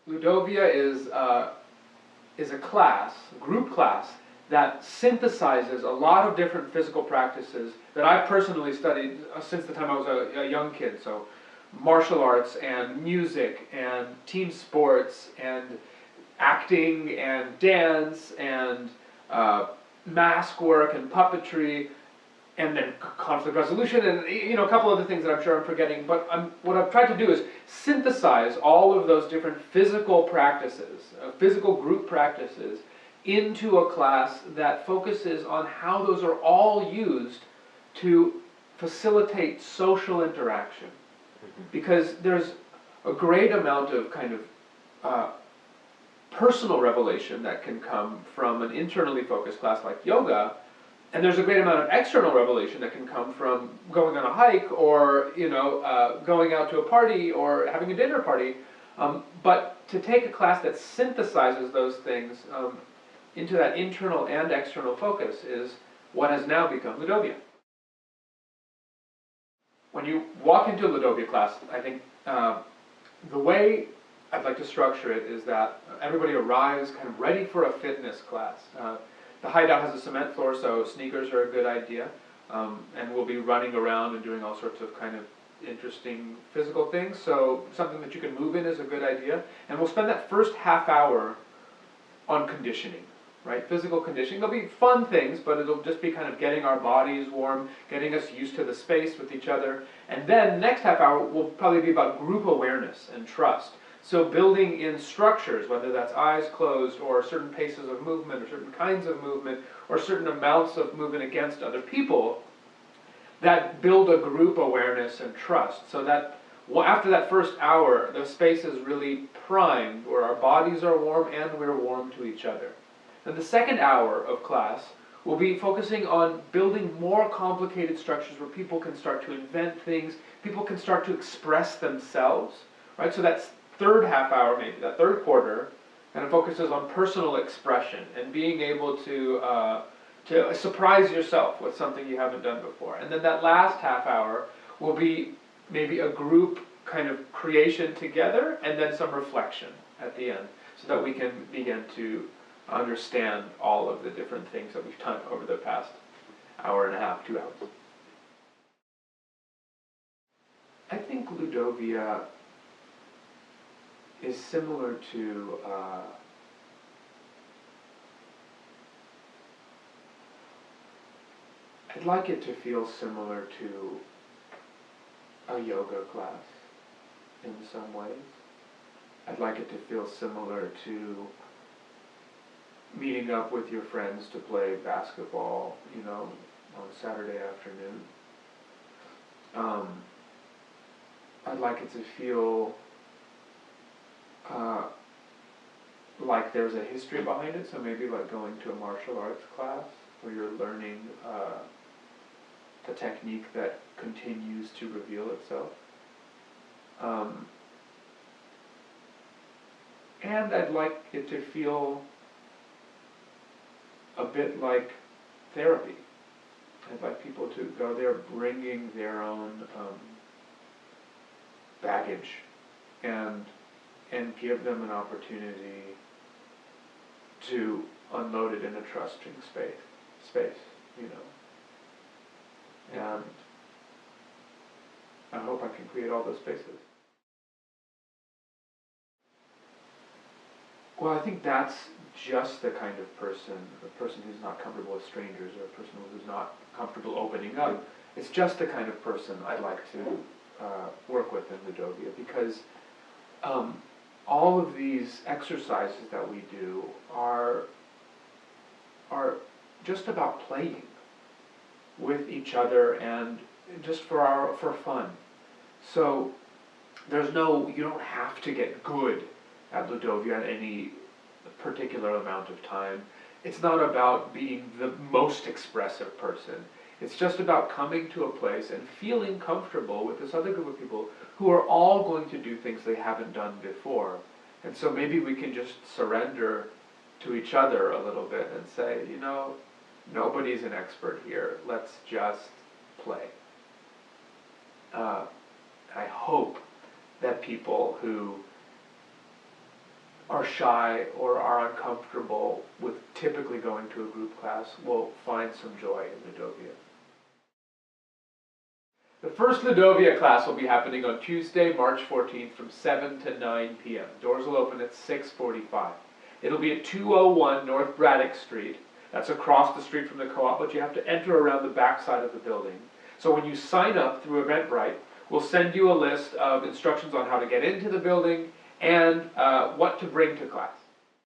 Ludovia is a class, group class, that synthesizes a lot of different physical practices that I've personally studied since the time I was a young kid. So martial arts and music and team sports and acting and dance and mask work and puppetry and then conflict resolution and a couple other things that I'm sure I'm forgetting. But what I've tried to do is synthesize all of those different physical practices, physical group practices, into a class that focuses on how those are all used to facilitate social interaction. Because there's a great amount of kind of personal revelation that can come from an internally focused class like yoga, and there's a great amount of external revelation that can come from going on a hike or going out to a party or having a dinner party. But to take a class that synthesizes those things into that internal and external focus is what has now become Ludovia. When you walk into a Ludovia class, I think the way I'd like to structure it is that everybody arrives kind of ready for a fitness class. The hideout has a cement floor, so sneakers are a good idea, and we'll be running around and doing all sorts of kind of interesting physical things, so something that you can move in is a good idea. And we'll spend that first half hour on conditioning, right? Physical conditioning. There'll be fun things, but it'll just be kind of getting our bodies warm, getting us used to the space with each other. And then the next half hour will probably be about group awareness and trust. So building in structures, whether that's eyes closed or certain paces of movement or certain kinds of movement or certain amounts of movement against other people, that build a group awareness and trust. So that after that first hour, the space is really primed where our bodies are warm and we're warm to each other. And the second hour of class will be focusing on building more complicated structures where people can start to invent things, people can start to express themselves, right? So that's third half hour, maybe that third quarter, kind of focuses on personal expression and being able to surprise yourself with something you haven't done before. And then that last half hour will be maybe a group kind of creation together and then some reflection at the end so that we can begin to understand all of the different things that we've done over the past hour and a half, 2 hours. I think Ludovia is similar to I'd like it to feel similar to a yoga class in some ways. I'd like it to feel similar to meeting up with your friends to play basketball, on Saturday afternoon. I'd like it to feel like there's a history behind it, so maybe like going to a martial arts class where you're learning a technique that continues to reveal itself. And I'd like it to feel a bit like therapy. I'd like people to go there bringing their own baggage and give them an opportunity to unload it in a trusting space, And I hope I can create all those spaces. Well, I think that's just the kind of person, a person who's not comfortable with strangers or a person who's not comfortable opening up. It's just the kind of person I'd like to work with in Ludovia, because all of these exercises that we do are just about playing with each other and just for fun. So you don't have to get good at Ludovia at any particular amount of time. It's not about being the most expressive person. It's just about coming to a place and feeling comfortable with this other group of people who are all going to do things they haven't done before. And so maybe we can just surrender to each other a little bit and say, nobody's an expert here. Let's just play. I hope that people who are shy or are uncomfortable with typically going to a group class will find some joy in Ludovia. The first Ludovia class will be happening on Tuesday, March 14th from 7 to 9 p.m. Doors will open at 6:45. It'll be at 201 North Braddock Street. That's across the street from the co-op, but you have to enter around the back side of the building. So when you sign up through Eventbrite, we'll send you a list of instructions on how to get into the building and what to bring to class.